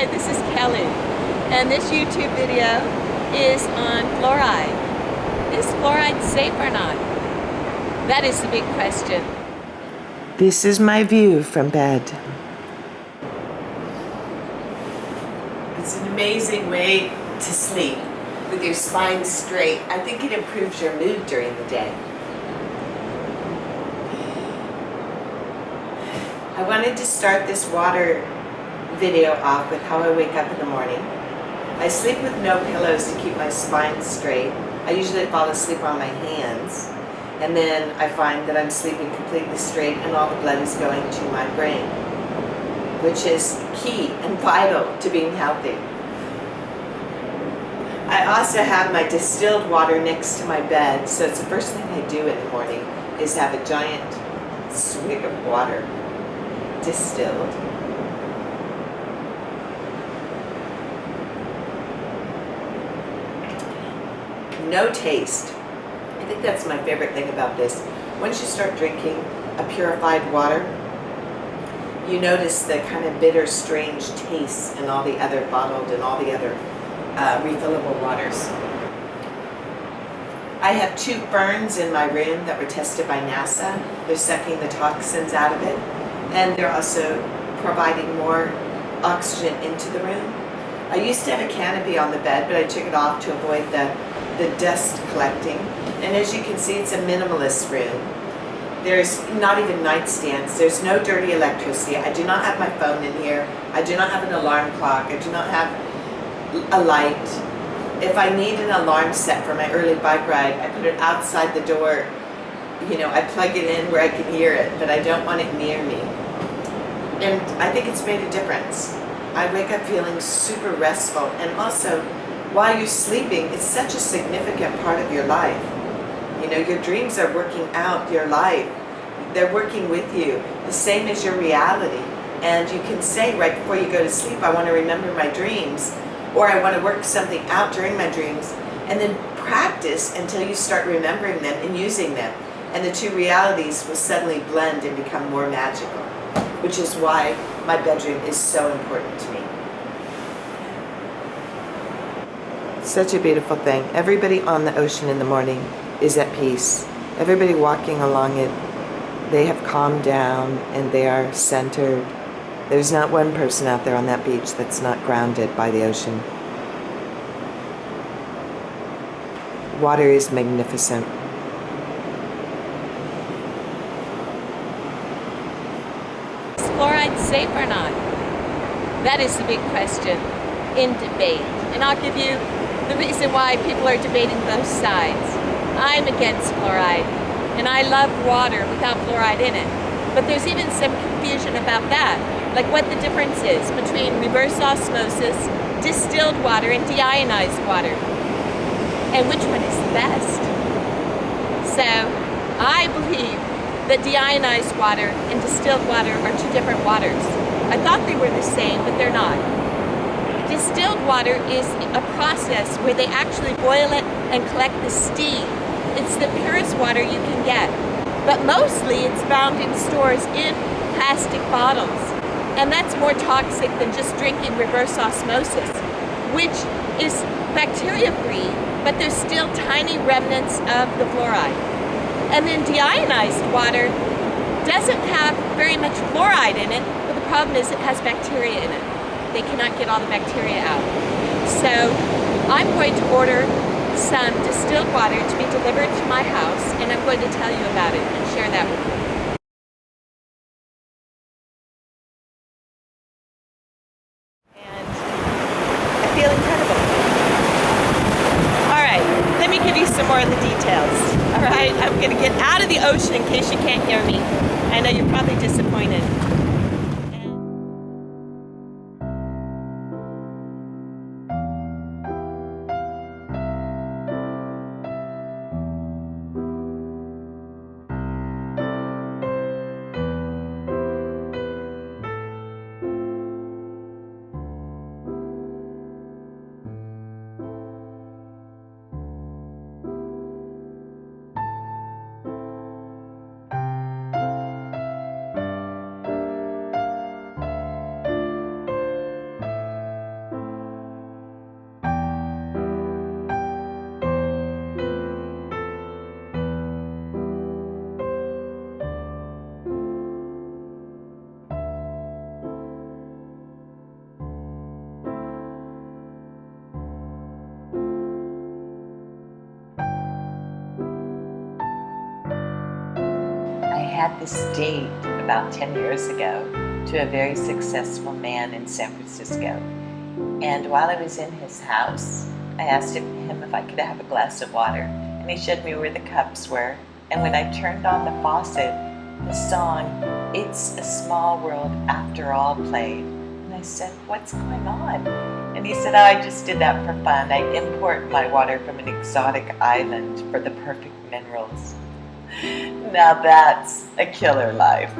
Hi, this is Kelly, and this YouTube video is on fluoride. Is fluoride safe or not? That is the big question. This is my view from bed. It's an amazing way to sleep with your spine straight. I think it improves your mood during the day. I wanted to start this water video off with how I wake up in the morning. I sleep with no pillows to keep my spine straight. I usually fall asleep on my hands, and then I find that I'm sleeping completely straight and all the blood is going to my brain, which is key and vital to being healthy. I also have my distilled water next to my bed, so it's the first thing I do in the morning is have a giant swig of water, distilled. No taste. I think that's my favorite thing about this. Once you start drinking a purified water, you notice the kind of bitter, strange taste in all the other bottled and all the other refillable waters. I have 2 ferns in my room that were tested by NASA. They're sucking the toxins out of it, and they're also providing more oxygen into the room. I used to have a canopy on the bed, but I took it off to avoid the dust collecting. And as you can see, it's a minimalist room. There's not even nightstands. There's no dirty electricity. I do not have my phone in here. I do not have an alarm clock. I do not have a light. If I need an alarm set for my early bike ride, I put it outside the door. You know, I plug it in where I can hear it, but I don't want it near me. And I think it's made a difference. I wake up feeling super restful, and also while you're sleeping, it's such a significant part of your life. You know, your dreams are working out your life. They're working with you, the same as your reality. And you can say right before you go to sleep, I want to remember my dreams, or I want to work something out during my dreams, and then practice until you start remembering them and using them. And the 2 realities will suddenly blend and become more magical, which is why my bedroom is so important to me. Such a beautiful thing. Everybody on the ocean in the morning is at peace. Everybody walking along it, they have calmed down and they are centered. There's not one person out there on that beach that's not grounded by the ocean. Water is magnificent. Is fluoride safe or not? That is the big question in debate. And I'll give you the reason why people are debating both sides. I'm against fluoride, and I love water without fluoride in it. But there's even some confusion about that, like what the difference is between reverse osmosis, distilled water, and deionized water, and which one is the best. So I believe that deionized water and distilled water are 2 different waters. I thought they were the same, but they're not. Distilled water is a process where they actually boil it and collect the steam. It's the purest water you can get. But mostly it's found in stores in plastic bottles. And that's more toxic than just drinking reverse osmosis, which is bacteria-free, but there's still tiny remnants of the fluoride. And then deionized water doesn't have very much fluoride in it, but the problem is it has bacteria in it. They cannot get all the bacteria out. So I'm going to order some distilled water to be delivered to my house, and I'm going to tell you about it and share that with you. And I feel incredible. All right, let me give you some more of the details. All right, I'm going to get out of the ocean in case you can't hear me. I know you're probably disappointed. had this date about 10 years ago to a very successful man in San Francisco. And while I was in his house, I asked him if I could have a glass of water, and he showed me where the cups were. And when I turned on the faucet, the song, "It's a Small World After All" played. And I said, "What's going on?" And he said, "Oh, I just did that for fun. I import my water from an exotic island for the perfect minerals." Now that's a killer life.